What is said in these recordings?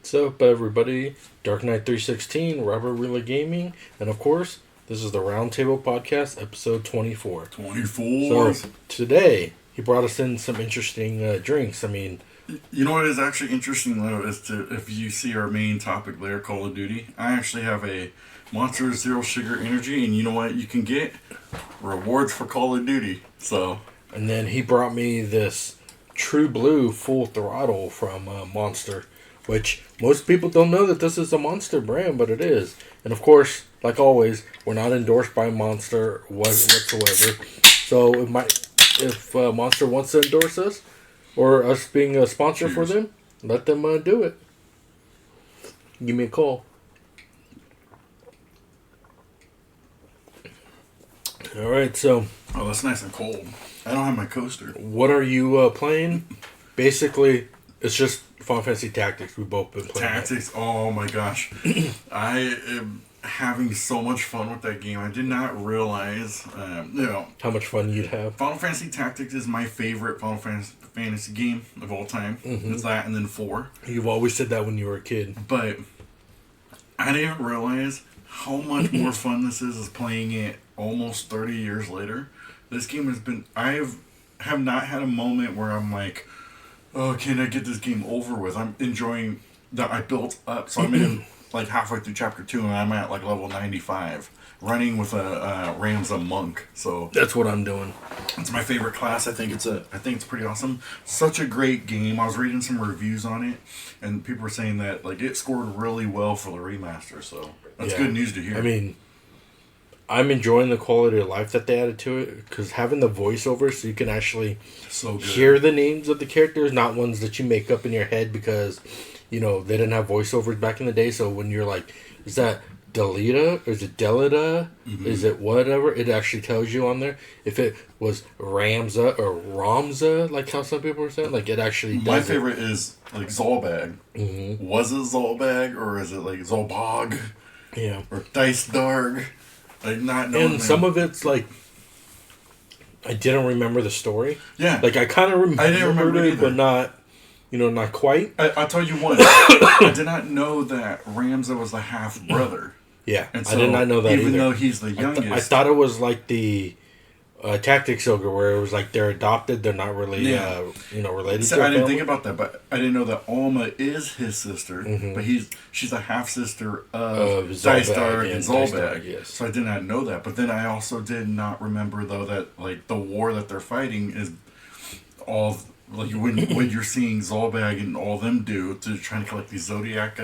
What's up, everybody? Dark Knight 316, Robert Wheeler Gaming, and of course, this is the Roundtable Podcast, episode 24. 24. So, today, he brought us in some interesting drinks. I mean, you know what is actually interesting, though, is if you see our main topic there, Call of Duty, I actually have a Monster Zero Sugar Energy, and you know what? You can get rewards for Call of Duty. So, and then he brought me this True Blue Full Throttle from Monster, which most people don't know that this is a Monster brand, but it is. And of course, like always, we're not endorsed by Monster whatsoever. So if Monster wants to endorse us, or us being a sponsor for them, let them do it. Give me a call. All right, so... Oh, that's nice and cold. I don't have my coaster. What are you playing? Basically, it's just Final Fantasy Tactics. We've both been playing Tactics? That. Oh my gosh. I am having so much fun with that game. I did not realize, how much fun you'd have. Final Fantasy Tactics is my favorite Final Fantasy game of all time. Mm-hmm. It's that and then 4. You've always said that when you were a kid. But I didn't realize how much more fun this is playing it almost 30 years later. This game has been... I have not had a moment where I'm like, oh, can I get this game over with? I'm enjoying that I built up. So I'm in like halfway through chapter 2 and I'm at like level 95. Running with a Ramza monk. So that's what I'm doing. It's my favorite class. I think it's pretty awesome. Such a great game. I was reading some reviews on it and people were saying that like it scored really well for the remaster. So that's good news to hear. I mean, I'm enjoying the quality of life that they added to it, because having the voiceover so you can actually hear the names of the characters, not ones that you make up in your head because, they didn't have voiceovers back in the day. So when you're like, is that Delita? Or is it Delita? Mm-hmm. Is it whatever? It actually tells you on there. If it was Ramza or Ramza, like how some people were saying, like it actually does. My favorite is like Zolbag. Mm-hmm. Was it Zolbag or is it like Zolbog? Yeah. Or Dice Darg? Like not knowing. And some of it's like, I didn't remember the story. Yeah. Like I kind of remembered it, but not, not quite. I'll tell you what. I did not know that Ramza was the half brother. Yeah, and so, I did not know that even either. Though he's the youngest. I thought it was like the Tactics Ogre, where it was like they're adopted, they're not really, related so to I didn't think about that, but I didn't know that Alma is his sister, mm-hmm. but she's a half sister of Dice Darg and Zolbag. Yes. So I did not know that. But then I also did not remember though that like the war that they're fighting is all like when you're seeing Zolbag and all them do to trying to collect these Zodiac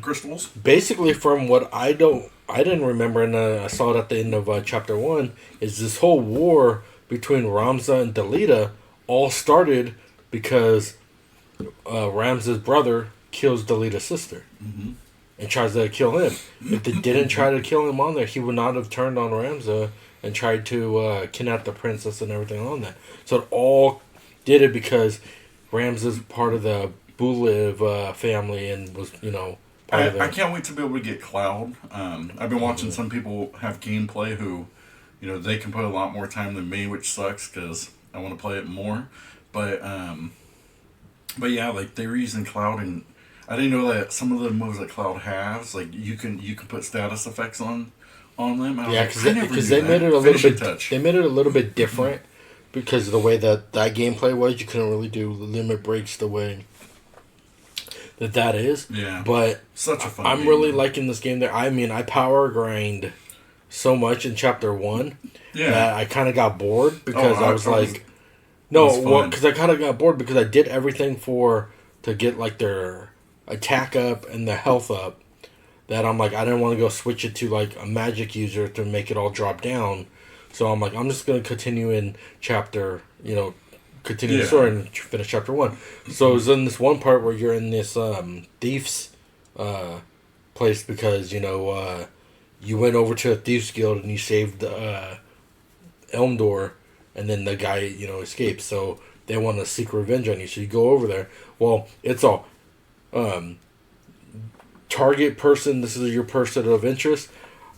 crystals. Basically, from what I didn't remember, and I saw it at the end of chapter 1, is this whole war between Ramza and Delita all started because Ramza's brother kills Delita's sister mm-hmm. and tries to kill him. If they didn't try to kill him on there, he would not have turned on Ramza and tried to kidnap the princess and everything on that. So it all did it because Ramza's part of the Buliv family and was, I can't wait to be able to get Cloud. I've been watching some people have gameplay who, they can put a lot more time than me, which sucks because I want to play it more. But yeah, like they were using Cloud, and I didn't know that some of the moves that Cloud has, like you can put status effects on them. Yeah, because they made it a little bit. They made it a little bit different because of the way that gameplay was. You couldn't really do limit breaks the way that is. Yeah. But such a fun I'm game, really liking this game there. I mean, I power grind so much in chapter 1 that I kind of got bored because I was like, because I kind of got bored because I did everything to get like their attack up and their health up, that I'm like, I didn't want to go switch it to like a magic user to make it all drop down. So I'm like, I'm just going to continue in chapter, continue the story and finish chapter 1. So it was in this one part where you're in this thief's place because, you went over to a thief's guild and you saved Elmdor, and then the guy, escaped. So they want to seek revenge on you. So you go over there. Well, it's all target person. This is your person of interest.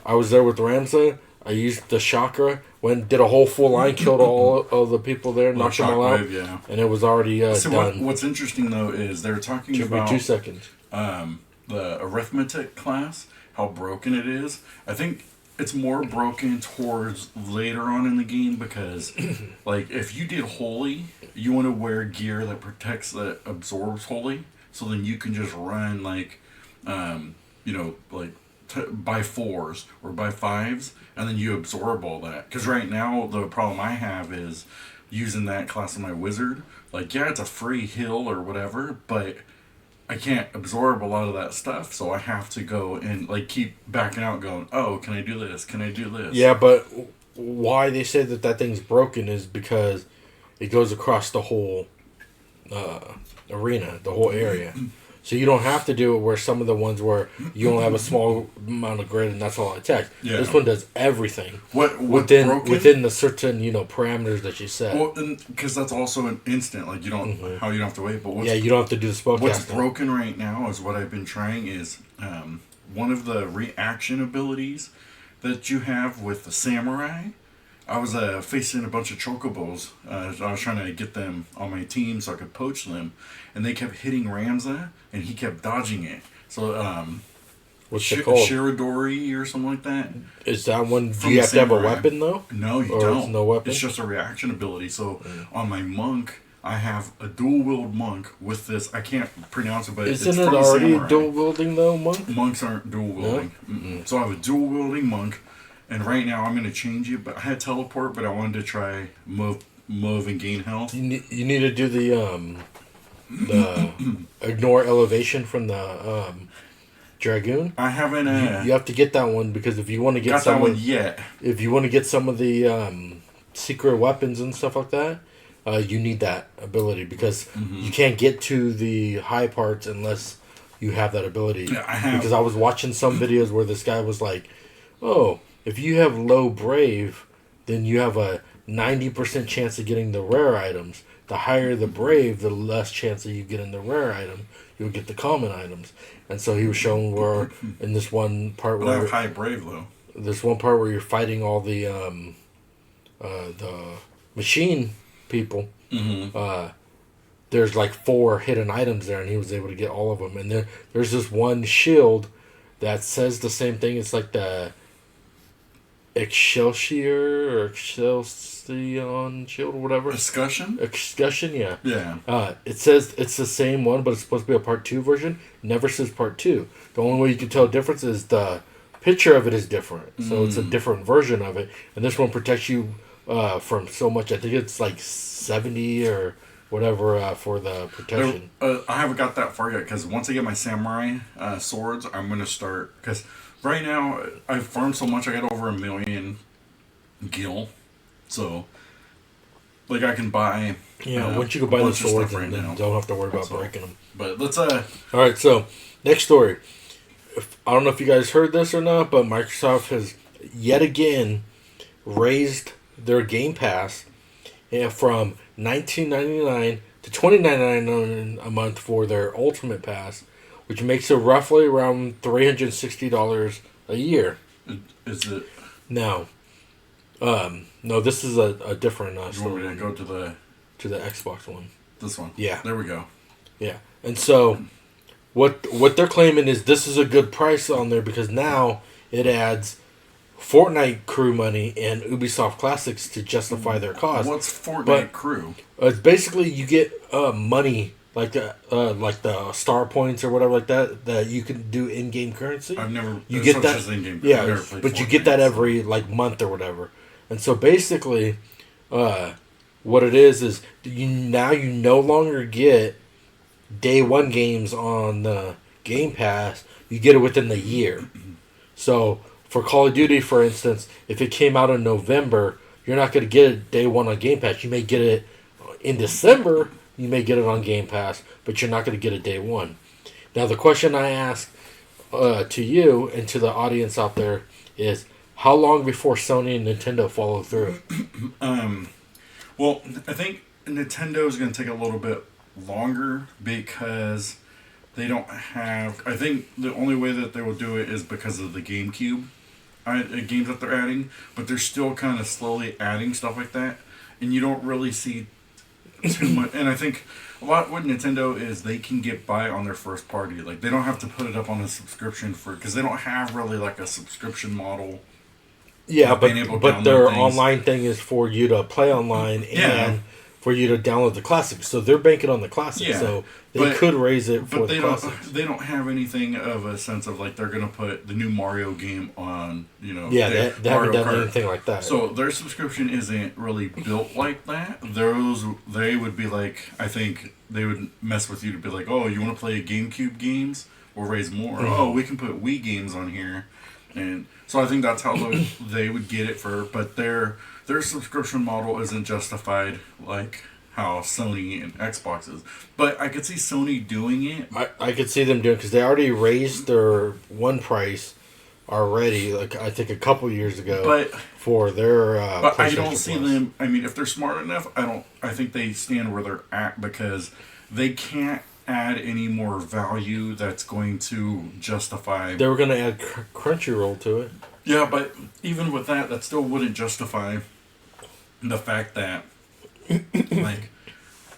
I was there with Ramza. I used the chakra, did a whole full line, killed all of the people there, knocked them all out, yeah. and it was already done. What's interesting though is they're talking Took about me 2 seconds. The arithmetic class, how broken it is. I think it's more broken towards later on in the game because, like, if you did holy, you want to wear gear that protects, that absorbs holy, so then you can just run like, by 4s or by 5s, and then you absorb all that. Because right now the problem I have is using that class of my wizard. Like, yeah, it's a free heal or whatever, but I can't absorb a lot of that stuff, so I have to go and like keep backing out, going, "Oh, can I do this? Can I do this?" Yeah, but why they say that thing's broken is because it goes across the whole arena, the whole area. So you don't have to do it where some of the ones where you only have a small amount of grid and that's all it takes. Yeah. This one does everything. Within the certain parameters that you set. Well, because that's also an instant. Like you don't how you don't have to wait. But you don't have to do the spell What's casting. broken right now is what I've been trying is one of the reaction abilities that you have with the samurai. I was facing a bunch of chocobos. I was trying to get them on my team so I could poach them, and they kept hitting Ramza, and he kept dodging it. So, what's it called? Shirodori or something like that. Is that one? Do you have to have a weapon though? No, you don't. It's no weapon. It's just a reaction ability. So on my monk, I have a dual wield monk with this. I can't pronounce it, but isn't it already dual wielding though? Monks aren't dual wielding. No? So I have a dual wielding monk. And right now I'm going to change it, but I had teleport, but I wanted to try move and gain health. You need to do the ignore elevation from the Dragoon. I haven't. You have to get that one because if you want to get that one yet. If you want to get some of the secret weapons and stuff like that, you need that ability because you can't get to the high parts unless you have that ability. Yeah, I have. Because I was watching some videos where this guy was like, "Oh, if you have low brave, then you have a 90% chance of getting the rare items. The higher the brave, the less chance of you getting the rare item. You'll get the common items." And so he was showing where in this one part where I have high brave though. There's one part where you're fighting all the machine people. There's like 4 hidden items there, and he was able to get all of them. And there's this one shield that says the same thing. It's like the Excelsior or Excelsion shield or whatever. Escutcheon, yeah. Yeah. It says it's the same one, but it's supposed to be a part 2 version. Never says part 2. The only way you can tell the difference is the picture of it is different. So it's a different version of it. And this one protects you from so much. I think it's like 70 or whatever for the protection. I haven't got that far yet because once I get my samurai swords, I'm going to start... Because right now, I've farmed so much, I got over 1 million gil. So, like, I can buy... once you can buy the swords, right then don't have to worry about breaking them. But let's... Alright, so, next story. I don't know if you guys heard this or not, but Microsoft has yet again raised their Game Pass from $19.99 to $29.99 a month for their Ultimate Pass, which makes it roughly around $360 a year. Is it? No. No, this is a different story. You want me to go to the Xbox one? This one? Yeah. There we go. Yeah. And so, what they're claiming is this is a good price on there because now it adds Fortnite crew money and Ubisoft Classics to justify their cost. What's Fortnite crew? It's basically you get money like the star points or whatever like that you can do in-game currency. I've never get that in-game. Yeah, but you get that every like month or whatever. And so basically, what it is you no longer get day one games on the Game Pass. You get it within the year. So for Call of Duty, for instance, if it came out in November, you're not going to get it day one on Game Pass. You may get it in December. You may get it on Game Pass, but you're not going to get it day one. Now, the question I ask to you and to the audience out there is, how long before Sony and Nintendo follow through? Well, I think Nintendo is going to take a little bit longer because they don't have... I think the only way that they will do it is because of the GameCube. games that they're adding, but they're still kind of slowly adding stuff like that, and you don't really see too much. And I think a lot with Nintendo is they can get by on their first party. Like, they don't have to put it up on a subscription because they don't have really like a subscription model. Yeah, but their online thing is for you to play online and for you to download the classics. So they're banking on the classics. Yeah, so they could raise it for the classics. They don't have anything of a sense of like they're going to put the new Mario game on, Yeah, they haven't done anything like that. So their subscription isn't really built like that. They would be like, I think they would mess with you to be like, oh, you want to play GameCube games? We'll raise more. Mm-hmm. Oh, we can put Wii games on here. And so I think that's how they would get it but their subscription model isn't justified like how Sony and Xbox is. But I could see Sony doing it. I could see them doing it because they already raised their one price already, like I think a couple years ago, for their but I don't see them. I mean, if they're smart enough, I think they stand where they're at because they can't add any more value that's going to justify. They were going to add Crunchyroll to it. Yeah, but even with that still wouldn't justify the fact that, like,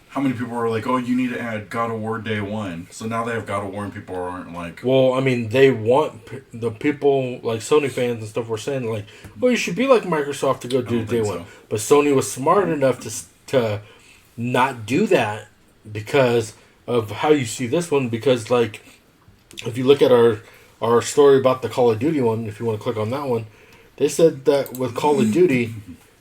how many people are like, oh, you need to add God of War Day 1. So now they have God of War and people aren't like... Well, I mean, they want the people, like Sony fans and stuff were saying, like, well, you should be like Microsoft to go do Day 1. So. But Sony was smart enough to not do that because of how you see this one. Because, like, if you look at our story about the Call of Duty one, if you want to click on that one, they said that with Call of Duty...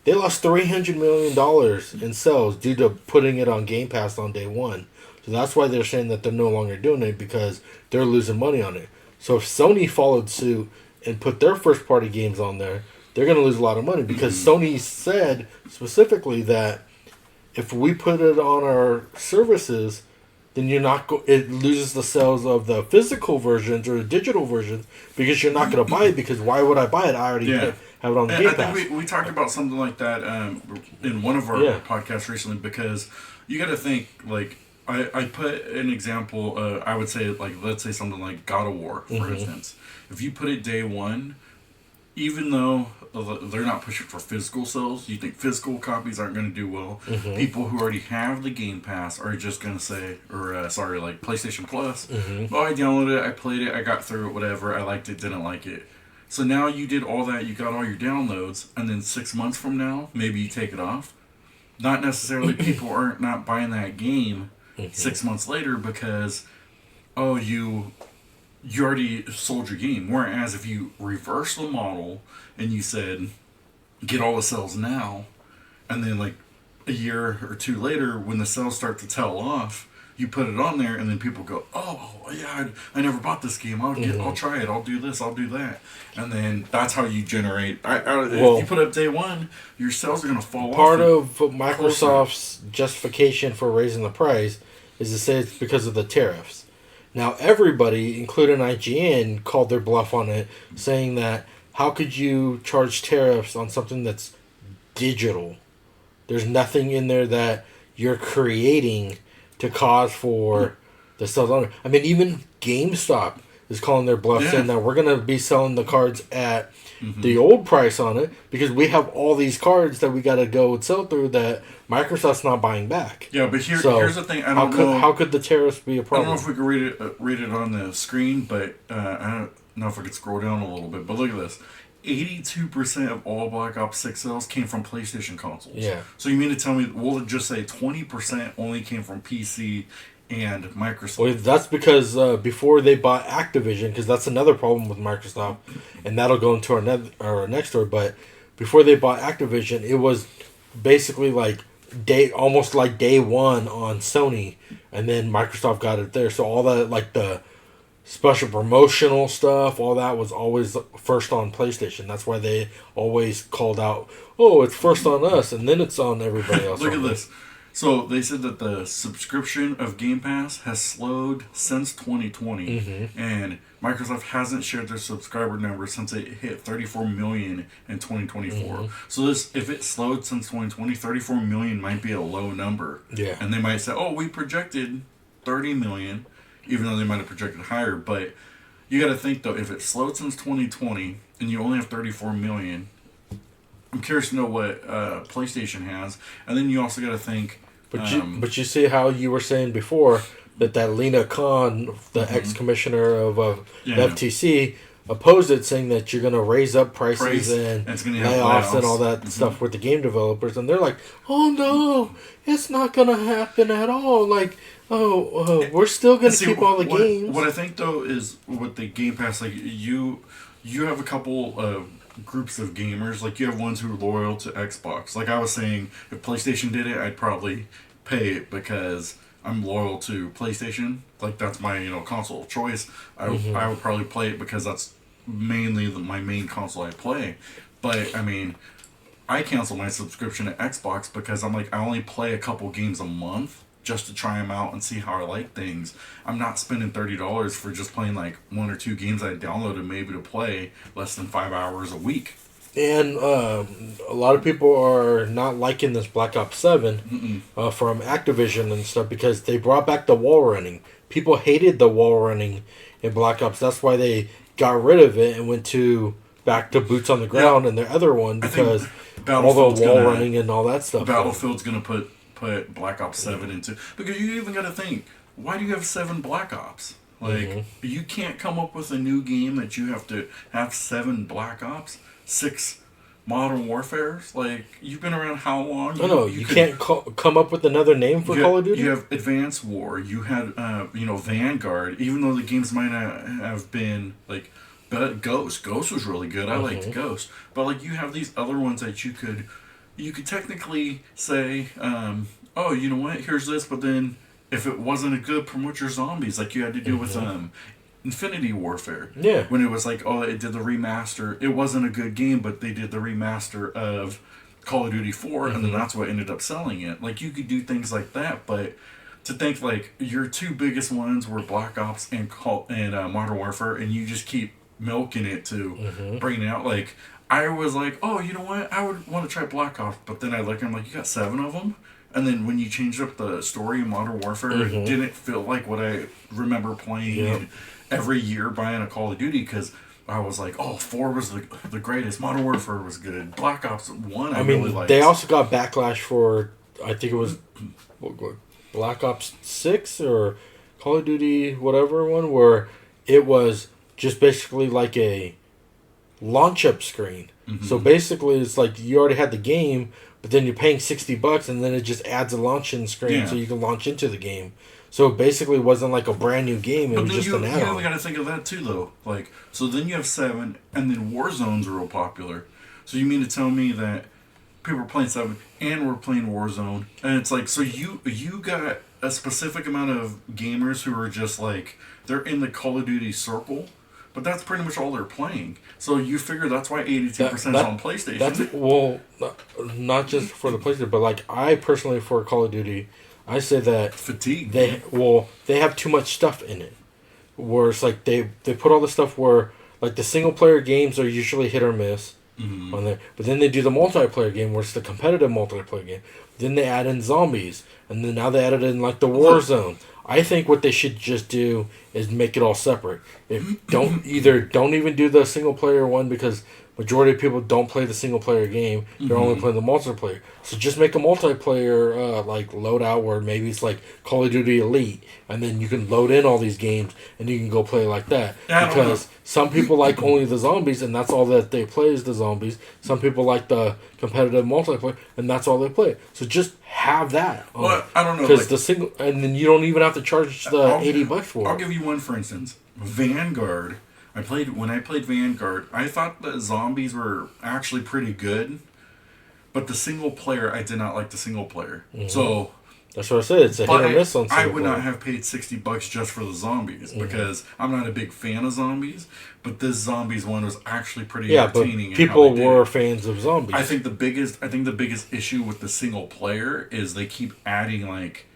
They lost $300 million in sales due to putting it on Game Pass on day one. So that's why they're saying that they're no longer doing it because they're losing money on it. So if Sony followed suit and put their first party games on there, they're going to lose a lot of money because Sony said specifically that if we put it on our services, then it loses the sales of the physical versions or the digital versions because you're not going to buy it because why would I buy it? I already have it on the Game Pass. I think we talked about something like that in one of our podcasts recently because you got to think, like, I put an example, I would say, like, let's say something like God of War, for instance. If you put it day one, even though they're not pushing for physical sales, you think physical copies aren't going to do well. People who already have the Game Pass are just going to say, like PlayStation Plus, oh, I downloaded it, I played it, I got through it, whatever, I liked it, didn't like it. So now you did all that, you got all your downloads, and then 6 months from now, maybe you take it off. Not necessarily people aren't not buying that game 6 months later because, oh, you already sold your game. Whereas if you reverse the model and you said, get all the sales now, and then like a year or two later, when the sales start to tail off, you put it on there, and then people go, oh, yeah, I never bought this game. I'll try it. I'll do this. I'll do that. And then that's how you generate. If you put up day one, your sales are going to fall off. Part of Microsoft's justification for raising the price is to say it's because of the tariffs. Now, everybody, including IGN, called their bluff on it, saying that how could you charge tariffs on something that's digital? There's nothing in there that you're creating to cause for the sales on it. I mean, even GameStop is calling their bluff, saying that we're going to be selling the cards at the old price on it because we have all these cards that we got to go and sell through that Microsoft's not buying back. Yeah, but here's the thing. How could the tariffs be a problem? I don't know if we could read it on the screen, but I don't know if I could scroll down a little bit. But look at this. 82% of all Black Ops 6 sales came from PlayStation consoles. Yeah. So you mean to tell me, we'll just say 20% only came from PC and Microsoft? Well, that's because before they bought Activision, because that's another problem with Microsoft, and that'll go into our next story, but before they bought Activision, it was basically like almost like day one on Sony, and then Microsoft got it there. So all that, like the special promotional stuff, all that was always first on PlayStation. That's why they always called out, oh, it's first on us, and then it's on everybody else. Look at this. So they said that the subscription of Game Pass has slowed since 2020, and Microsoft hasn't shared their subscriber numbers since it hit 34 million in 2024. So if it slowed since 2020, 34 million might be a low number. Yeah. And they might say, oh, we projected 30 million, even though they might have projected higher. But you got to think, though, if it slowed since 2020 and you only have 34 million. I'm curious to know what PlayStation has, and then you also got to think. But you see how you were saying before that Lena Khan, the ex-commissioner of the FTC, opposed it, saying that you're going to raise up prices and layoffs and all that stuff with the game developers, and they're like, "Oh no, it's not going to happen at all." Like, we're still going to keep all the games. What I think though is with the Game Pass, like you have a couple of groups of gamers. Like you have ones who are loyal to Xbox. Like I was saying, if PlayStation did it, I'd probably pay it because I'm loyal to PlayStation. Like that's my console of choice. I would probably play it because that's mainly my main console I play. But I mean, I cancel my subscription to Xbox because I'm like, I only play a couple games a month just to try them out and see how I like things. I'm not spending $30 for just playing like 1 or 2 games I downloaded maybe to play less than 5 hours a week. And a lot of people are not liking this Black Ops 7 from Activision and stuff because they brought back the wall running. People hated the wall running in Black Ops. That's why they got rid of it and went back to boots on the ground and their other one because all the wall running and all that stuff. Battlefield's going to put Black Ops 7 into... Because you even got to think, why do you have 7 Black Ops? Like, you can't come up with a new game that you have to have 7 Black Ops, 6 Modern Warfares. Like, you've been around how long? You can't come up with another name for Call of Duty? You have Advanced War. You had, Vanguard. Even though the games might not have been, like... But Ghost was really good. I liked Ghost. But, like, you have these other ones that you could technically say, oh, you know what, here's this, but then if it wasn't a good, promote your zombies, like you had to do with Infinity Warfare. Yeah. When it was like, oh, it did the remaster. It wasn't a good game, but they did the remaster of Call of Duty 4, and then that's what ended up selling it. Like, you could do things like that, but to think, like, your 2 biggest ones were Black Ops and Modern Warfare, and you just keep milking it to bring it out, like... I was like, oh, you know what? I would want to try Black Ops, but then I look and I'm like, you got 7 of them? And then when you changed up the story in Modern Warfare, it didn't feel like what I remember playing every year buying a Call of Duty, because I was like, oh, 4 was the greatest. Modern Warfare was good. Black Ops 1 I really liked. They also got backlash for, I think it was Black Ops 6 or Call of Duty whatever one, where it was just basically like a launch up screen. So basically it's like you already had the game, but then you're paying $60 and then it just adds a launch-in screen so you can launch into the game. So it basically wasn't like a brand new game, it was just an add-on. You got to think of that too though. Like, so then you have 7 and then Warzone's real popular. So you mean to tell me that people are playing 7 and we're playing Warzone, and it's like, so you got a specific amount of gamers who are just like, they're in the Call of Duty circle, but that's pretty much all they're playing. So you figure that's why 82% is on PlayStation. Not just for the PlayStation, but like I personally, for Call of Duty, I say that fatigue. They have too much stuff in it. Where it's like they put all the stuff where like the single player games are usually hit or miss on there, but then they do the multiplayer game where it's the competitive multiplayer game. Then they add in zombies, and then now they added in like the Warzone. I think what they should just do is make it all separate. Don't even do the single player one, because majority of people don't play the single player game. They're only playing the multiplayer. So just make a multiplayer like loadout where maybe it's like Call of Duty Elite, and then you can load in all these games and you can go play like that. Because some people like only the zombies, and that's all that they play is the zombies. Some people like the competitive multiplayer, and that's all they play. So just have that. Well, I don't know. Because the single, and then you don't even have to charge the $80 for it. I'll give you one, for instance. Vanguard. When I played Vanguard, I thought the zombies were actually pretty good, but the single player, I did not like the single player. So that's what I said. It's a hit or miss on single player. I would not have paid $60 just for the zombies, because I'm not a big fan of zombies. But this zombies one was actually pretty entertaining. But people were fans of zombies. I think the biggest issue with the single player is they keep adding like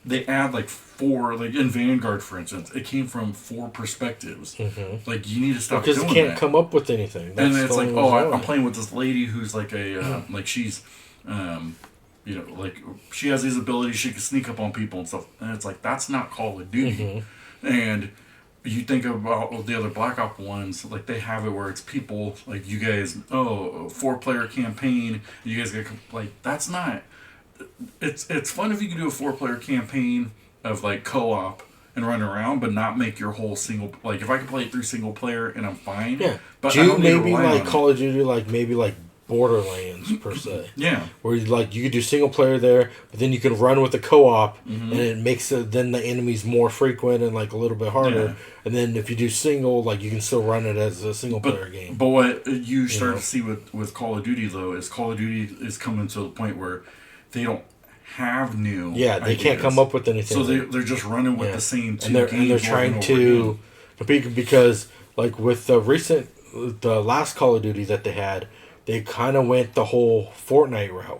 they add like 4, like in Vanguard, for instance, it came from 4 perspectives. Like, you need to stop doing that. Because you can't come up with anything. That's, and then it's like, oh, I'm playing with this lady who's like a, like she's, like she has these abilities, she can sneak up on people and stuff. And it's like, that's not Call of Duty. And you think about the other Black Ops ones, like they have it where it's people like you guys, 4-player campaign. You guys get like that's not. It's fun if you can do a 4-player campaign of like co-op and run around, but not make your whole single. Like if I can play it through single player and I'm fine. Yeah, but do I you don't need to maybe rely like on Call of Duty, like maybe like Borderlands per se. Yeah, where you could do single player there, but then you can run with the co-op, mm-hmm. and it makes then the enemies more frequent and like a little bit harder. Yeah. And then if you do single, like you can still run it as a single player game. But what you start to see with Call of Duty though is Call of Duty is coming to the point where they don't have new. Yeah, they can't come up with anything. So they're just running with the same two games. And they're trying to compete because like with the last Call of Duty that they had, they kind of went the whole Fortnite route,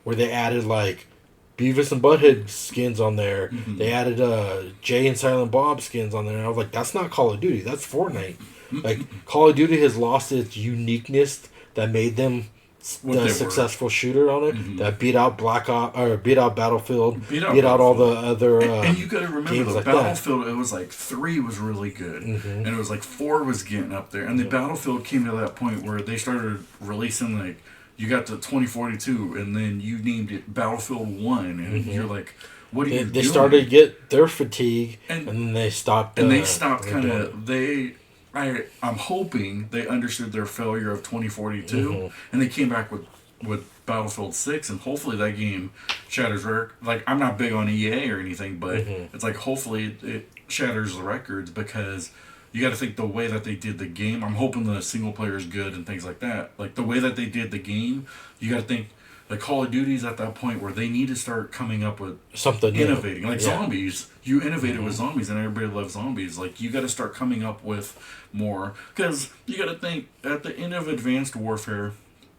where they added like Beavis and Butthead skins on there. Mm-hmm. They added Jay and Silent Bob skins on there. And I was like, that's not Call of Duty. That's Fortnite. Like Call of Duty has lost its uniqueness that made them the successful shooter on it. Mm-hmm. That beat out beat out Battlefield, beat out all the other. And you got to remember the Battlefield. It was like 3 was really good, mm-hmm. and it was like 4 was getting up there, and the Battlefield came to that point where they started releasing like you got to 2042, and then you named it Battlefield 1, and mm-hmm. you're like, what are you doing? They started to get their fatigue, and then they stopped. And they stopped kind of I'm hoping they understood their failure of 2042, mm-hmm. and they came back with Battlefield 6, and hopefully that game shatters like I'm not big on EA or anything, but mm-hmm. it's like hopefully it shatters the records because you got to think the way that they did the game. I'm hoping the single player is good and things like that. Like the way that they did the game, you got to think like Call of Duty's at that point where they need to start coming up with something innovating. Like zombies, you innovated mm-hmm. with zombies, and everybody loves zombies. Like you got to start coming up with more because you got to think at the end of Advanced Warfare,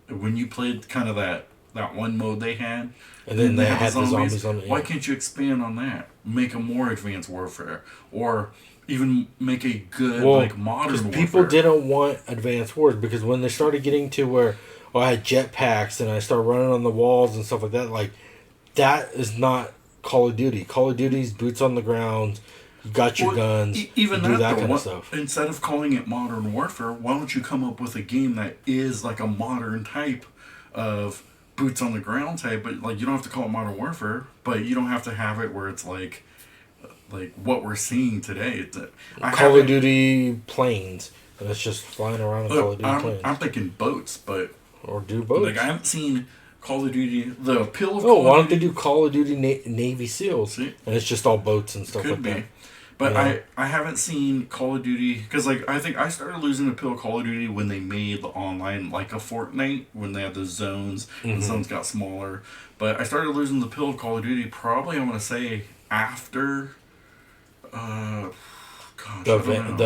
when you played kind of that one mode they had, and then they had the zombies on it. Yeah. Why can't you expand on that? Make a more Advanced Warfare, or even make a good like modern warfare. People didn't want Advanced Wars because when they started getting to where I had jetpacks and I started running on the walls and stuff like that, like that is not Call of Duty. Call of Duty's boots on the ground. You got your guns. Even you do that though, kind of stuff. Instead of calling it modern warfare, why don't you come up with a game that is like a modern type of boots on the ground type? But like you don't have to call it modern warfare, but you don't have to have it where it's like what we're seeing today. Call of Duty planes, and it's just flying around in Call of Duty planes. I'm thinking boats, but or do boats. Like I haven't seen Call of Duty. The appeal of why don't they do Call of Duty Navy SEALs? See? And it's just all boats and stuff like that. But I haven't seen Call of Duty because like I think I started losing the appeal of Call of Duty when they made the online like a Fortnite when they had the zones and mm-hmm. the zones got smaller. But I started losing the appeal of Call of Duty probably I'm gonna say after. The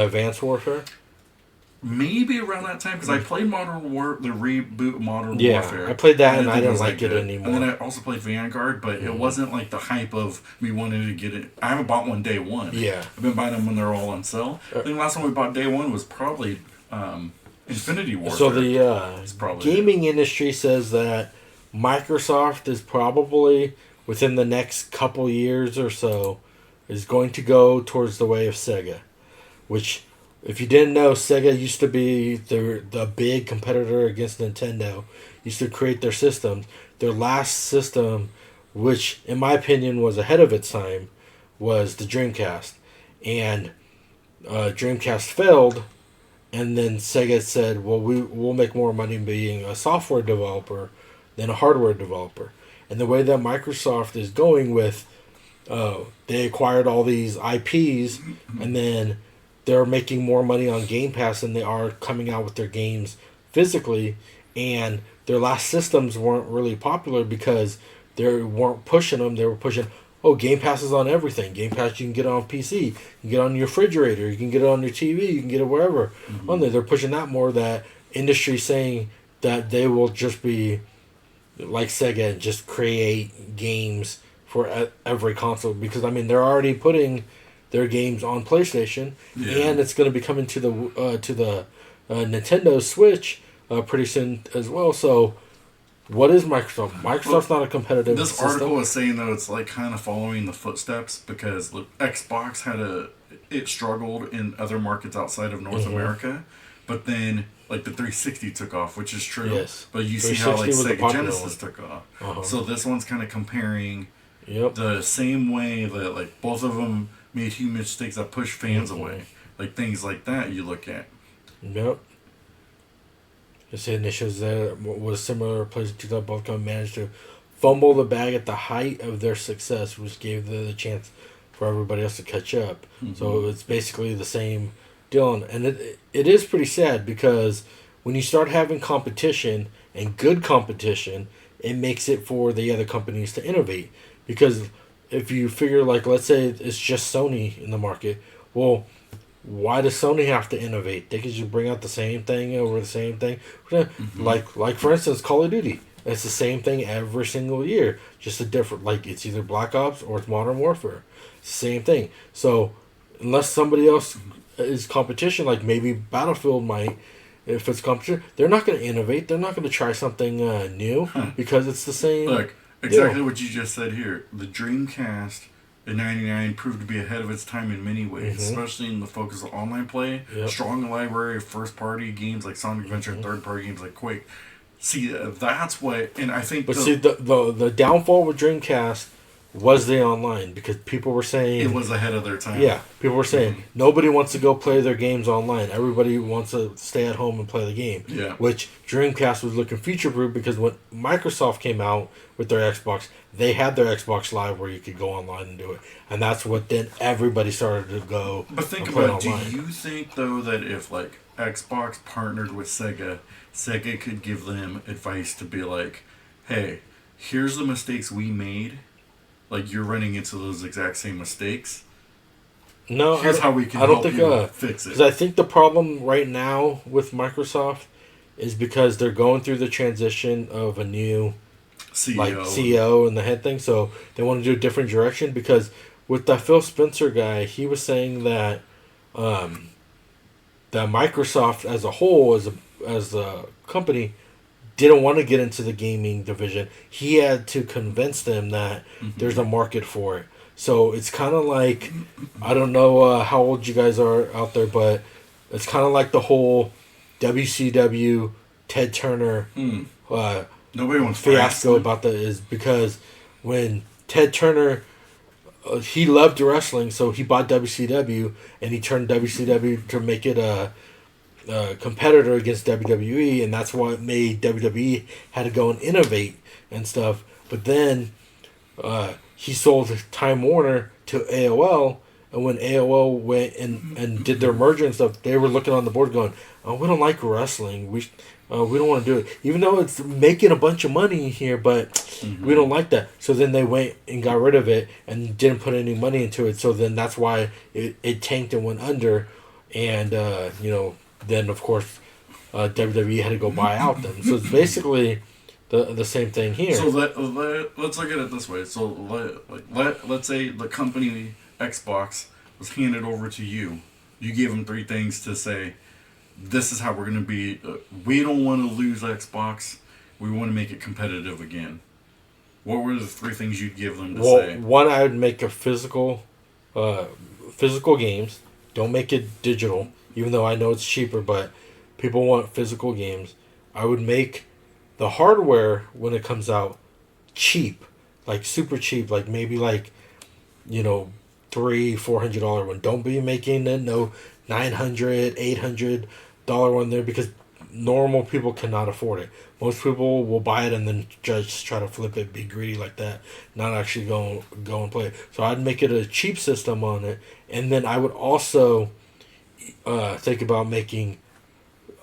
Advanced Warfare? Maybe around that time, because I played the reboot Modern Warfare. I played that and I didn't like it anymore. And then I also played Vanguard, but it wasn't like the hype of me wanting to get it. I haven't bought one day one. Yeah. I've been buying them when they're all on sale. I think last time we bought day one was probably Infinity Warfare. So the gaming industry says that Microsoft is probably, within the next couple years or so, is going to go towards the way of Sega, which, if you didn't know, Sega used to be the big competitor against Nintendo, used to create their systems. Their last system, which in my opinion was ahead of its time, was the Dreamcast. And Dreamcast failed, and then Sega said, well, we'll make more money being a software developer than a hardware developer. And the way that Microsoft is going with they acquired all these IPs, and then they're making more money on Game Pass than they are coming out with their games physically. And their last systems weren't really popular because they weren't pushing them. They were pushing, Game Pass is on everything. Game Pass, you can get it on PC, you can get it on your refrigerator, you can get it on your TV, you can get it wherever on there. They're pushing that more. That industry saying that they will just be like Sega and just create games for every console, because I mean they're already putting their games on PlayStation, and it's going to be coming to the Nintendo Switch pretty soon as well. So, what is Microsoft? Microsoft's not a competitive. This system. article is saying though it's like kind of following the footsteps because look, Xbox had it struggled in other markets outside of North America, but then like the 360 took off, which is true. Yes. But you see how like Sega Genesis took off. So this one's kind of comparing the same way that like both of them made huge mistakes that push fans away, like things like that. You look at. Yep. Just saying, it shows that was similar places to that both managed to fumble the bag at the height of their success, which gave them the chance for everybody else to catch up. So it's basically the same deal, and it is pretty sad because when you start having competition and good competition, it makes it for the other companies to innovate. Because if you figure, like, let's say it's just Sony in the market, well, why does Sony have to innovate? They could just bring out the same thing over the same thing. Like for instance, Call of Duty. It's the same thing every single year. Just a different, like, it's either Black Ops or it's Modern Warfare. It's the same thing. So unless somebody else is competition, like maybe Battlefield might, if it's competition, they're not going to innovate. They're not going to try something new because it's the same. Look, exactly what you just said here. The Dreamcast in '99 proved to be ahead of its time in many ways, especially in the focus of online play, strong library of first-party games like Sonic Adventure, and third-party games like Quake. See, that's what, and I think. But the downfall with Dreamcast was the online, because people were saying it was ahead of their time. Yeah, people were saying nobody wants to go play their games online. Everybody wants to stay at home and play the game. Yeah. Which Dreamcast was looking future-proof, because when Microsoft came out with their Xbox, they had their Xbox Live where you could go online and do it, and that's what then everybody started to go. But think about it. Do you think though that if like Xbox partnered with Sega, Sega could give them advice to be like, hey, here's the mistakes we made. Like, you're running into those exact same mistakes. No, here's how we can help you fix it. Because I think the problem right now with Microsoft is because they're going through the transition of a new CEO and the head thing. So they want to do a different direction. Because with the Phil Spencer guy, he was saying that that Microsoft as a whole, as a company, didn't want to get into the gaming division. He had to convince them that there's a market for it. So it's kind of like, I don't know how old you guys are out there, but it's kind of like the whole WCW Ted Turner nobody wants fiasco about that, is because when Ted Turner, he loved wrestling, so he bought WCW and he turned WCW to make it a competitor against WWE, and that's what made WWE had to go and innovate and stuff. But then he sold Time Warner to AOL, and when AOL went and did their merger and stuff, they were looking on the board going, "Oh, we don't like wrestling. We don't want to do it, even though it's making a bunch of money here, but we don't like that." So then they went and got rid of it and didn't put any money into it. So then that's why it tanked and went under, and then, of course, WWE had to go buy out them. So it's basically the same thing here. So let's look at it this way. So let's say the company Xbox was handed over to you. You gave them 3 things to say, this is how we're going to be. We don't want to lose Xbox. We want to make it competitive again. What were the 3 things you'd give them to say? One, I would make a physical games. Don't make it digital. Even though I know it's cheaper, but people want physical games. I would make the hardware, when it comes out, cheap. Like super cheap. Like maybe like, $300-$400 one. Don't be making no $900, $800 one there, because normal people cannot afford it. Most people will buy it and then just try to flip it, be greedy like that, not actually go and play it. So I'd make it a cheap system on it, and then I would also think about making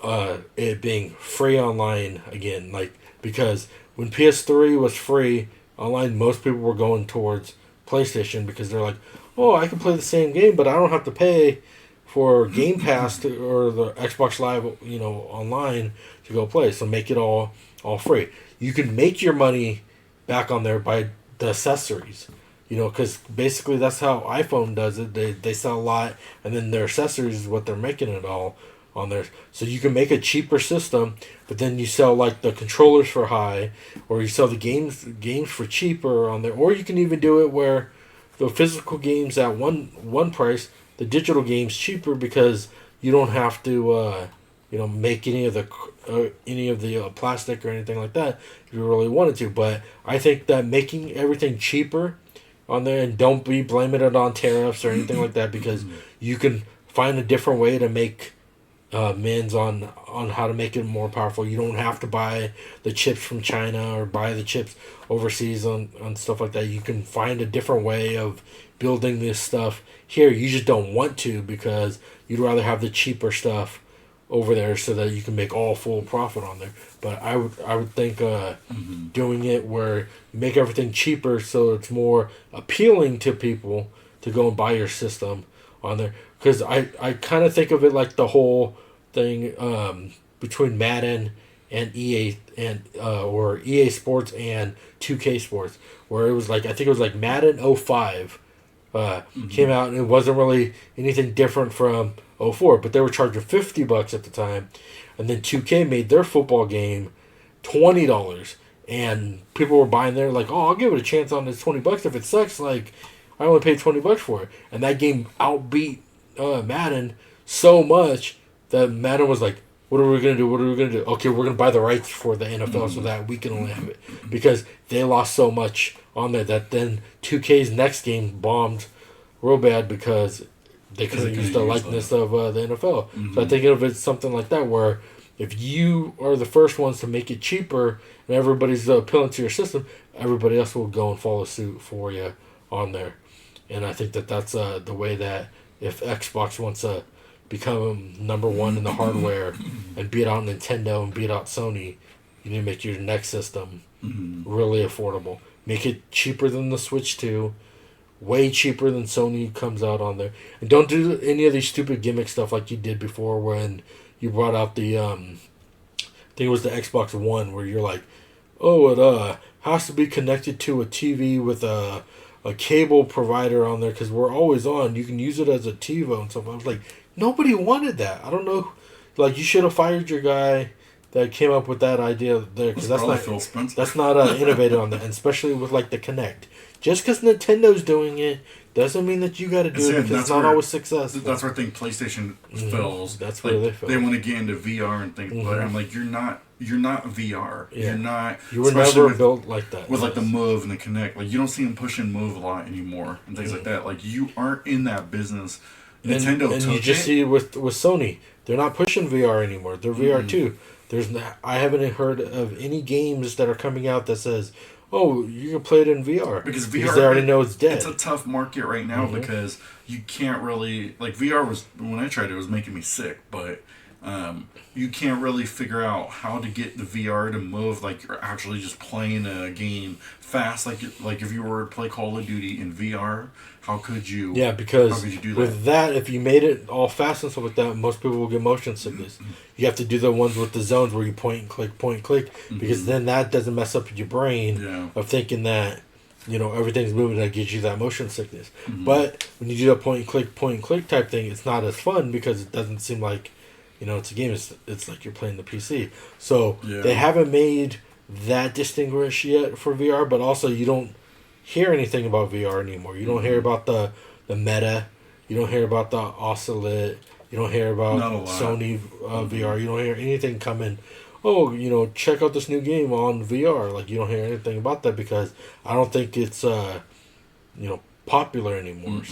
it being free online again, like, because when PS3 was free online, most people were going towards PlayStation because they're like, oh, I can play the same game, but I don't have to pay for Game Pass or the Xbox Live, online to go play. So make it all free. You can make your money back on there by the accessories. Because basically that's how iPhone does it. They sell a lot, and then their accessories is what they're making it all on there. So you can make a cheaper system, but then you sell like the controllers for high, or you sell the games for cheaper on there. Or you can even do it where the physical games at one price, the digital games cheaper because you don't have to make any of the plastic or anything like that if you really wanted to. But I think that making everything cheaper on there, and don't be blaming it on tariffs or anything like that, because you can find a different way to make amends on how to make it more powerful. You don't have to buy the chips from China or buy the chips overseas on stuff like that. You can find a different way of building this stuff here. You just don't want to because you'd rather have the cheaper stuff over there so that you can make all full profit on there. But I would think doing it where you make everything cheaper so it's more appealing to people to go and buy your system on there. Because I kind of think of it like the whole thing between Madden and EA or EA Sports and 2K Sports, where it was like, I think it was like Madden 05 came out, and it wasn't really anything different from 04, but they were charging $50 at the time, and then 2K made their football game $20, and people were buying there like, oh, I'll give it a chance on this $20. If it sucks, like, I only paid $20 for it, and that game outbeat Madden so much that Madden was like, what are we gonna do? Okay, we're gonna buy the rights for the NFL so that we can only have it, because they lost so much on there that then 2K's next game bombed real bad because they couldn't use the likeness of the NFL. So I think of it something like that, where if you are the first ones to make it cheaper and everybody's appealing to your system, everybody else will go and follow suit for you on there. And I think that's the way that if Xbox wants to become number one in the hardware and beat out Nintendo and beat out Sony, you need to make your next system really affordable. Make it cheaper than the Switch 2. Way cheaper than Sony comes out on there. And don't do any of these stupid gimmick stuff like you did before when you brought out the, I think it was the Xbox One, where you're like, oh, it has to be connected to a TV with a cable provider on there because we're always on. You can use it as a TiVo and stuff. I was like, nobody wanted that. I don't know. Like, you should have fired your guy that came up with that idea there, because that's not innovative on that, and especially with like the Kinect. Just because Nintendo's doing it doesn't mean that you got to do it, because it's not always successful. That's where I think PlayStation fails. That's where they fail. They want to get into VR and things, but I'm like, you're not VR. Yeah. You're not. You were never built like that. With like the Move and the Kinect, like you don't see them pushing Move a lot anymore and things like that. Like, you aren't in that business. Nintendo and you just see with Sony, they're not pushing VR anymore. They're VR too. I haven't heard of any games that are coming out that says, oh, you can play it in VR. Because they already know it's dead. It's a tough market right now because you can't really... Like, VR was... When I tried it, it was making me sick. But you can't really figure out how to get the VR to move like you're actually just playing a game fast. Like if you were to play Call of Duty in VR, how could you... Yeah, because with that, if you made it all fast and stuff like that, most people will get motion sickness. You have to do the ones with the zones where you point and click, because then that doesn't mess up your brain of thinking that, everything's moving, that gives you that motion sickness. But when you do that point and click type thing, it's not as fun because it doesn't seem like, it's a game. It's like you're playing the PC. So they haven't made that distinguish yet for VR, but also you don't hear anything about VR anymore. You don't hear about the Meta. You don't hear about the Oscillate. You don't hear about Sony VR. You don't hear anything coming. Oh, check out this new game on VR. Like, you don't hear anything about that because I don't think it's popular anymore.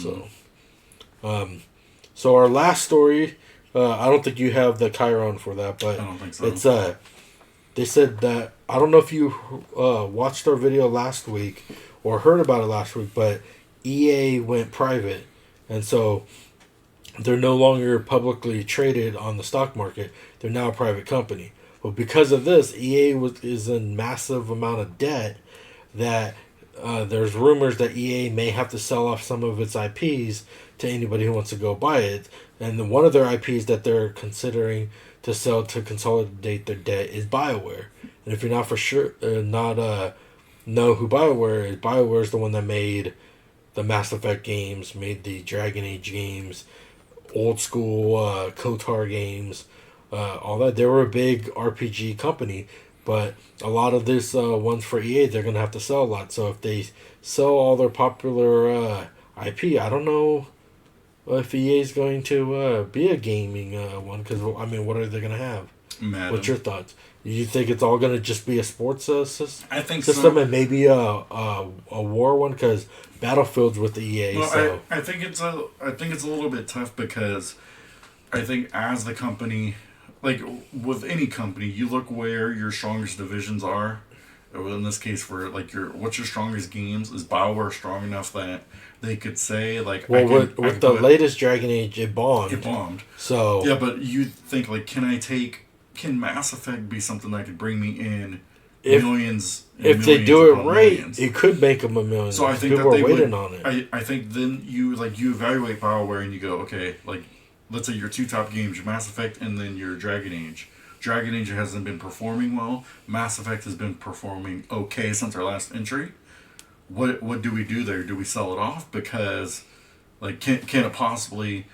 So our last story, I don't think you have the Chiron for that, but I don't think so. It's they said that, I don't know if you watched our video last week or heard about it last week, but EA went private, and so they're no longer publicly traded on the stock market. They're now a private company. But because of this, EA is in massive amount of debt that there's rumors that EA may have to sell off some of its IPs to anybody who wants to go buy it. And one of their IPs that they're considering to sell to consolidate their debt is BioWare. And if you're not for sure, know who BioWare is the one that made the Mass Effect games, made the Dragon Age games, old school KOTOR games, all that. They were a big RPG company, but a lot of this ones for EA, they're going to have to sell a lot. So if they sell all their popular IP. I don't know if EA is going to be a gaming one, because I mean, what are they going to have? Madden. What's your thoughts? You think it's all going to just be a sports I think system so. and maybe a war one? Because Battlefield's with the EA. Well, so I think it's a little bit tough because I think as the company, like with any company, you look where your strongest divisions are. In this case, for like what's your strongest games? Is BioWare strong enough that they could say like, well, with the latest Dragon Age, it bombed. It bombed. So yeah, but you think like, can Mass Effect be something that could bring me in millions? If they do it right, millions? It could make them a million. So I think people that are waiting on it. I think then you evaluate BioWare and you go, okay, like let's say your two top games, your Mass Effect and then your Dragon Age. Dragon Age hasn't been performing well. Mass Effect has been performing okay since our last entry. What do we do there? Do we sell it off? Because like can it possibly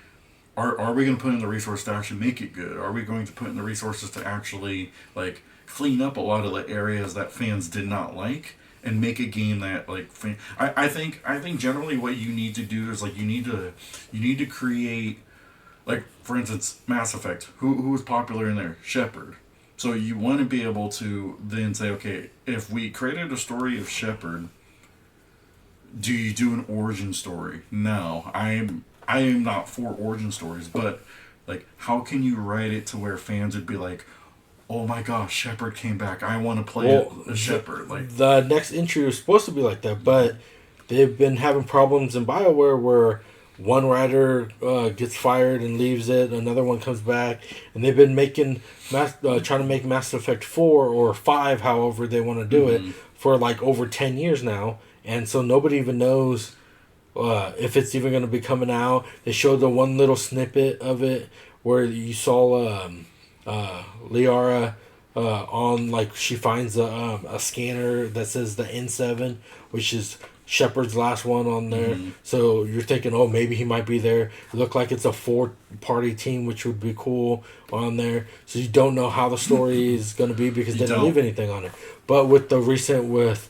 are we going to put in the resources to actually make it good? Are we going to put in the resources to actually like clean up a lot of the areas that fans did not like and make a game that like I think generally what you need to do is like you need to create, like for instance Mass Effect. Who was popular in there? Shepard. So you want to be able to then say, okay, if we created a story of Shepard, do you do an origin story? No, I am not for origin stories, but like how can you write it to where fans would be like, oh my gosh, Shepard came back. I want to play a Shepard. Like the next entry was supposed to be like that, but they've been having problems in BioWare where one writer gets fired and leaves it, another one comes back, and they've been making trying to make Mass Effect 4 or 5, however they want to do it, for like over 10 years now, and so nobody even knows if it's even going to be coming out. They showed the one little snippet of it where you saw Liara on, like, she finds a scanner that says the N7, which is Shepard's last one on there. So you're thinking, oh, maybe he might be there. It looked like it's a 4-party team, which would be cool on there. So you don't know how the story is going to be because they didn't leave anything on it. But with the recent with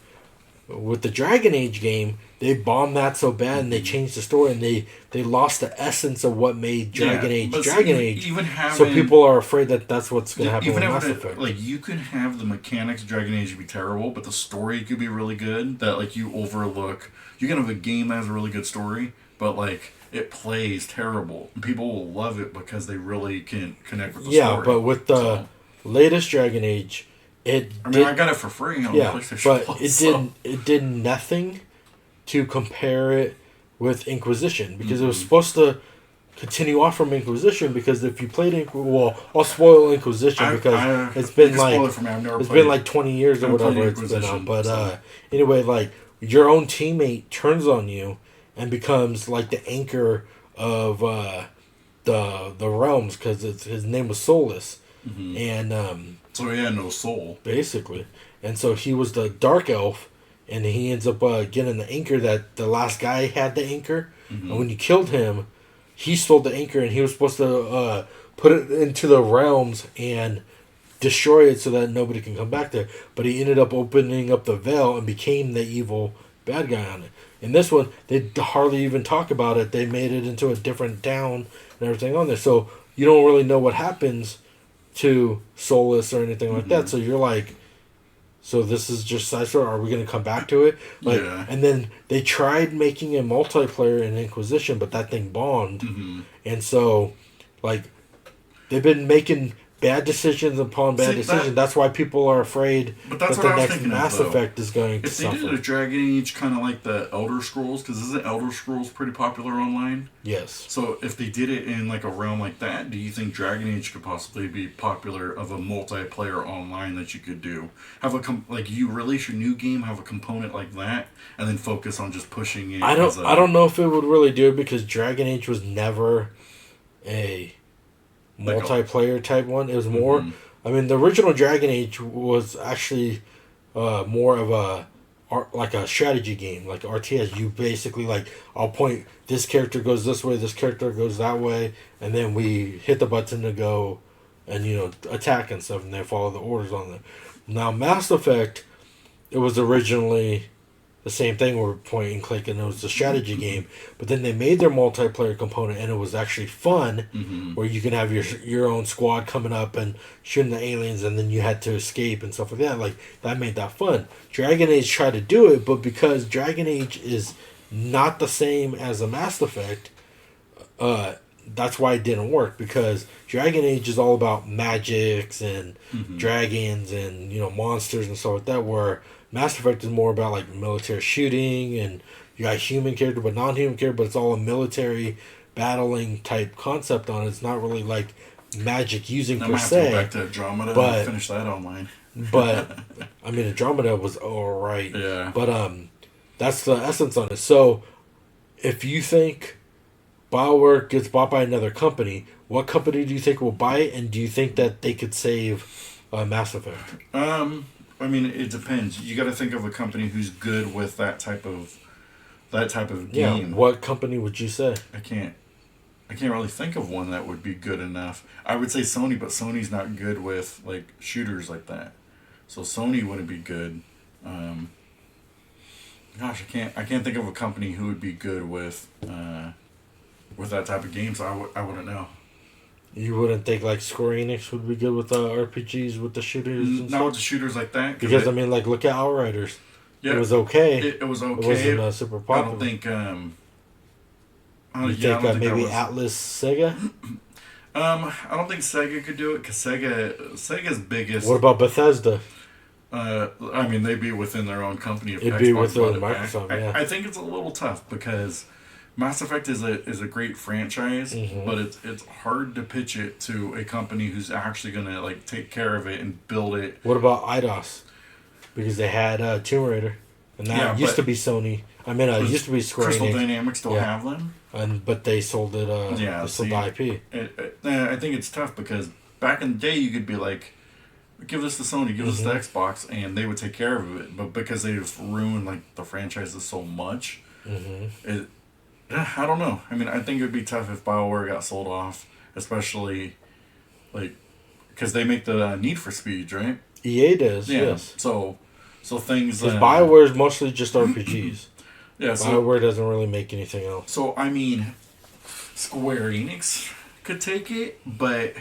the Dragon Age game, they bombed that so bad and they changed the story and they lost the essence of what made Dragon Age Dragon Age. So people are afraid that that's what's going to happen with Mass Effect. Like, you can have the mechanics of Dragon Age be terrible, but the story could be really good that like you overlook. You can have a game that has a really good story, but like it plays terrible. People will love it because they really can connect with the story. Yeah, but with the latest Dragon Age, I got it for free on PlayStation but Plus, it did nothing to compare it with Inquisition, because it was supposed to continue off from Inquisition, because if you played I'll spoil Inquisition because it's been like 20 years or whatever it's been out. But anyway, like your own teammate turns on you and becomes like the anchor of the realms, because his name was Solus, and so he had no soul basically, and so he was the dark elf. And he ends up getting the anchor that the last guy had the anchor. And when you killed him, he stole the anchor and he was supposed to put it into the realms and destroy it so that nobody can come back there. But he ended up opening up the veil and became the evil bad guy on it. In this one, they hardly even talk about it. They made it into a different town and everything on there. So you don't really know what happens to Solus or anything like that. So you're like, so this is just side story. Are we going to come back to it? Like, and then they tried making a multiplayer in Inquisition, but that thing bombed. And so, like, they've been making bad decisions upon bad decisions. That's why people are afraid that the next Mass Effect is going to suffer. If they did a Dragon Age kind of like the Elder Scrolls, because isn't Elder Scrolls pretty popular online? Yes. So if they did it in like a realm like that, do you think Dragon Age could possibly be popular of a multiplayer online that you could do? Like you release your new game, have a component like that, and then focus on just pushing it. I don't know if it would really do it, because Dragon Age was never a multiplayer type one. It was more I mean, the original Dragon Age was actually more of a strategy game, like RTS. You basically, like, I'll point, this character goes this way, this character goes that way, and then we hit the button to go and attack and stuff, and they follow the orders on there. Now Mass Effect, it was originally the same thing where point and click and it was a strategy game. But then they made their multiplayer component and it was actually fun, where you can have your own squad coming up and shooting the aliens, and then you had to escape and stuff like that. Like that made that fun. Dragon Age tried to do it, but because Dragon Age is not the same as a Mass Effect, that's why it didn't work, because Dragon Age is all about magics and dragons and monsters and stuff like that, where Mass Effect is more about like military shooting, and you got human character but non-human character, but it's all a military battling type concept on it. It's not really like magic using per se. Go back to Andromeda and finish that online. But I mean, Andromeda was alright. Yeah. But that's the essence on it. So if you think BioWare gets bought by another company, what company do you think will buy it, and do you think that they could save Mass Effect? I mean, it depends. You got to think of a company who's good with that type of game. Yeah. What company would you say? I can't really think of one that would be good enough. I would say Sony, but Sony's not good with like shooters like that. So Sony wouldn't be good. Gosh, I can't think of a company who would be good with that type of game. So I wouldn't know. You wouldn't think like Square Enix would be good with RPGs with the shooters? And not stuff? with the shooters like that. Because I mean, like, look at Outriders. Yeah, it was okay. It was okay. It wasn't super popular. I don't think. You think maybe Atlas Sega? I don't think Sega could do it, because Sega's biggest. What about Bethesda? I mean, they'd be within their own company. If It'd be within Microsoft. Yeah. I think it's a little tough because Mass Effect is a great franchise, but it's hard to pitch it to a company who's actually gonna like take care of it and build it. What about IDOS? Because they had Tomb Raider, and that used to be Sony. I mean, it used to be Square Crystal Enix. Dynamics still have them, but they sold it. They sold the IP. I think it's tough because back in the day you could be like, give this to Sony, give this to Xbox, and they would take care of it. But because they've ruined like the franchises so much, I don't know. I mean, I think it would be tough if BioWare got sold off, especially like because they make the Need for Speed, right? EA does, yes. So things. Because BioWare is mostly just RPGs. Yeah, BioWare doesn't really make anything else. So I mean, Square Enix could take it, but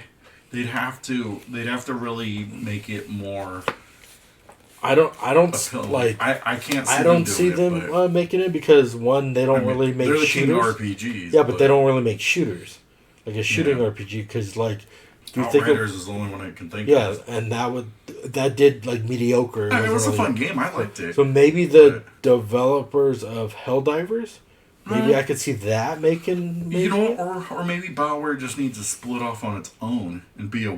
they'd have to really make it more. I don't appealing. like. I can't. I don't see them making it because one, they don't really make they're the shooters. King RPGs. Yeah, but they don't really make shooters, like a shooting RPG. Because like, Outriders is the only one I can think of. Yeah, and that did like mediocre. It was a fun game. I liked it. So maybe the developers of Helldivers. Maybe I could see that making. Maybe. Or maybe BioWare just needs to split off on its own and be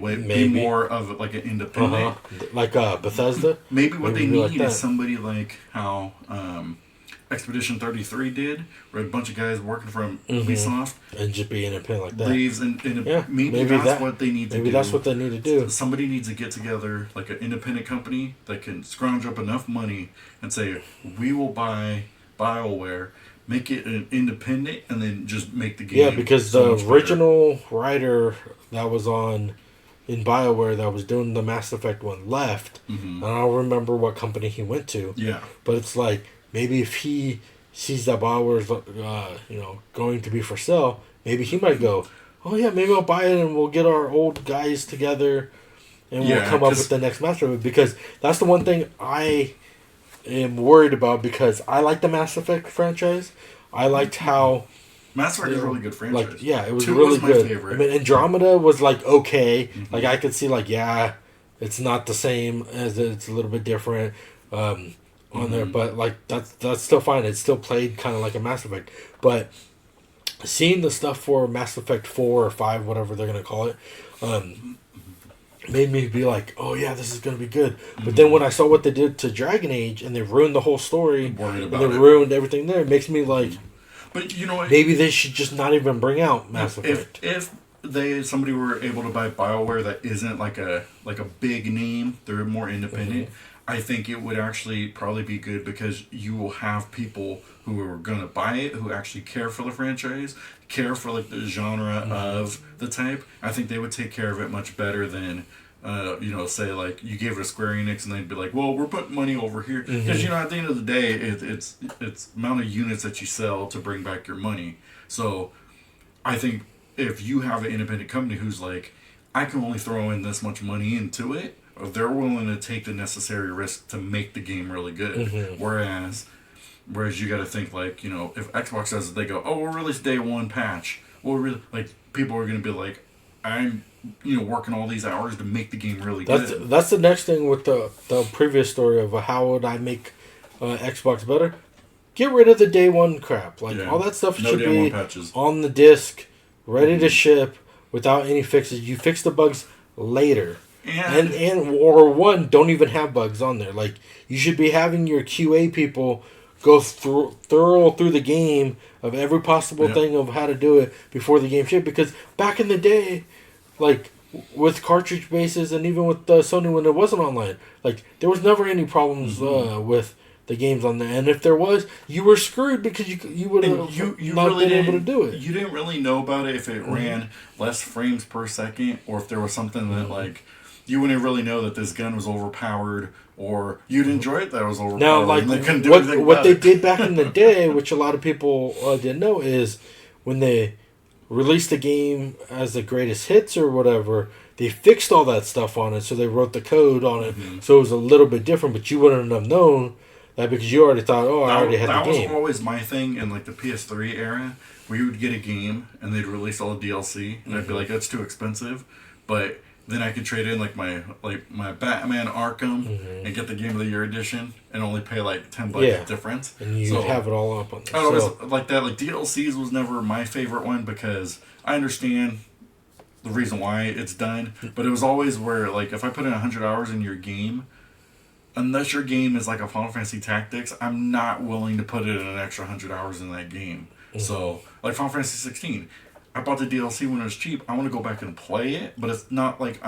more of like an independent, like Bethesda. Maybe what they need is somebody like how Expedition 33 did, where a bunch of guys working from Ubisoft and just be independent like that. Leaves maybe that's what they need to do. Maybe that's what they need to do. Somebody needs to get together like an independent company that can scrounge up enough money and say, we will buy BioWare. Make it an independent, and then just make the game. Yeah, because the original writer that was in BioWare that was doing the Mass Effect one left. And I don't remember what company he went to. Yeah. But it's like, maybe if he sees that BioWare is going to be for sale, maybe he might go, oh yeah, maybe I'll buy it and we'll get our old guys together and we'll come up with the next Mass Effect. Because that's the one thing I am worried about, because I like the Mass Effect franchise. I liked how Mass Effect is a really good franchise. Like, yeah, it was really good. My favorite. I mean, Andromeda was like okay. Like I could see like it's not the same, as it's a little bit different on there, but like that's still fine. It still played kind of like a Mass Effect. But seeing the stuff for Mass Effect 4 or 5, whatever they're gonna call it, made me be like, oh yeah, this is gonna be good. But then when I saw what they did to Dragon Age and they ruined the whole story and they ruined everything there, it makes me like, but you know what? Maybe they should just not even bring out Mass Effect. If somebody were able to buy BioWare that isn't like a big name, they're more independent. I think it would actually probably be good, because you will have people who are going to buy it, who actually care for the franchise, care for like the genre of the type. I think they would take care of it much better than say like you gave it a Square Enix and they'd be like, well, we're putting money over here because at the end of the day, it's amount of units that you sell to bring back your money. So I think if you have an independent company who's like, I can only throw in this much money into it, they're willing to take the necessary risk to make the game really good. Whereas you got to think like, if Xbox does it, they go, oh, we'll release day one patch. Well, really, like people are going to be like, I'm working all these hours to make the game really good. That's the next thing with the previous story of how would I make Xbox better. Get rid of the day one crap. Like all that stuff should be on the disc, ready to ship without any fixes. You fix the bugs later. Or don't even have bugs on there. Like you should be having your QA people go thorough through the game of every possible thing of how to do it before the game shipped. Because back in the day, like with cartridge bases and even with Sony when it wasn't online, like there was never any problems with the games on there. And if there was, you were screwed because you would have not really been able to do it. You didn't really know about it if it ran less frames per second or if there was something that like you wouldn't really know that this gun was overpowered, or you'd enjoy it that it was overpowered. Now, like what they did back in the day, which a lot of people didn't know, is when they released the game as the greatest hits or whatever, they fixed all that stuff on it, so they wrote the code on it, so it was a little bit different. But you wouldn't have known that because you already thought, I already had the game. That was always my thing in like the PS3 era, where you would get a game and they'd release all the DLC, and I'd be like, that's too expensive, but then I could trade in like my Batman Arkham and get the Game of the Year edition and only pay like $10 difference. And you have it all up on there. I always like that. Like DLCs was never my favorite one because I understand the reason why it's done, but it was always where like if I put in 100 hours in your game, unless your game is like a Final Fantasy Tactics, I'm not willing to put in an extra 100 hours in that game. So like Final Fantasy 16. I bought the DLC when it was cheap. I want to go back and play it, but it's not like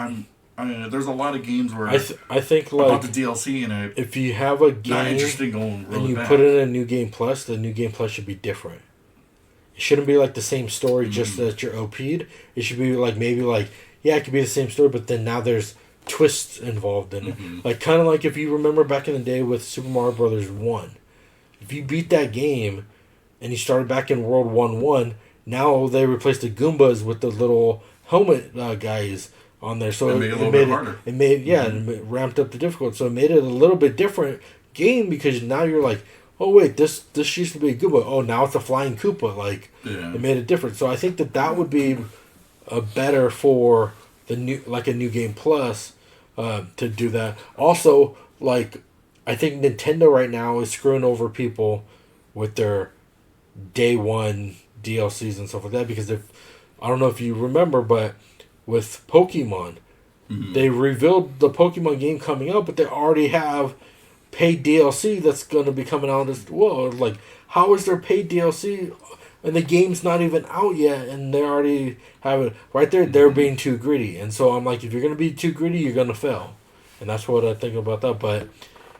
there's a lot of games where I think like I bought the DLC and if you have a game not interesting going really and you back. Put in a New Game Plus, the New Game Plus should be different. It shouldn't be like the same story, just that you're OP'd. It should be like maybe like it could be the same story, but then now there's twists involved in it. Like kind of like if you remember back in the day with Super Mario Brothers 1, if you beat that game and you started back in World 1-1. Now they replaced the Goombas with the little helmet guys on there, so it made it a little bit harder. It ramped up the difficulty, so it made it a little bit different game because now you're like, oh wait, this used to be a Goomba. Oh, now it's a flying Koopa. Like it made it different. So I think that would be better for the new a New Game Plus to do that. Also, like I think Nintendo right now is screwing over people with their day one DLCs and stuff like that, because I don't know if you remember, but with Pokemon, they revealed the Pokemon game coming out, but they already have paid DLC that's going to be coming out as well. Like, how is there paid DLC and the game's not even out yet, and they already have it right there? They're being too greedy, and so I'm like, if you're going to be too greedy, you're going to fail, and that's what I think about that. But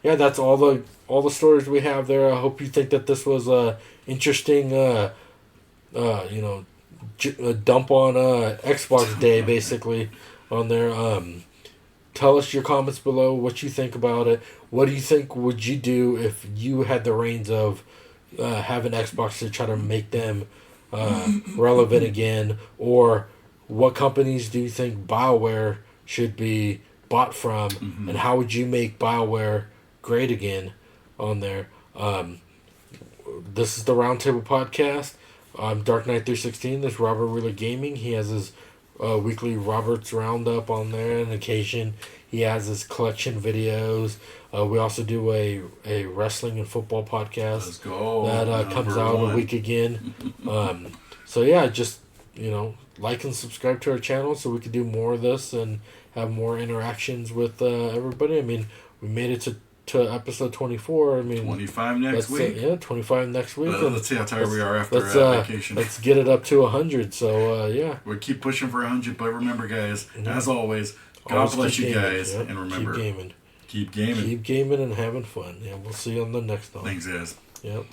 yeah, that's all the stories we have there. I hope you think that this was interesting. A dump on Xbox Day basically on there. Tell us your comments below what you think about it. What do you think would you do if you had the reins of having Xbox to try to make them relevant again? Or what companies do you think BioWare should be bought from, and how would you make BioWare great again on there? This is the Roundtable Podcast. I'm Dark Knight 316. This is Robert Wheeler Gaming. He has his weekly Robert's Roundup on there, and on occasion he has his collection videos. We also do a wrestling and football podcast. Let's go. That comes out a week again. So yeah, just like and subscribe to our channel so we can do more of this and have more interactions with everybody. I mean, we made it to episode 24. I mean, 25 next week. 25 next week. Let's see how tired we are after vacation. Let's get it up to 100. So we keep pushing for 100. But remember, guys, as always, God bless you guys, and remember, keep gaming. Keep gaming. Keep gaming and having fun. Yeah, we'll see you on the next one. Thanks, guys. Yep.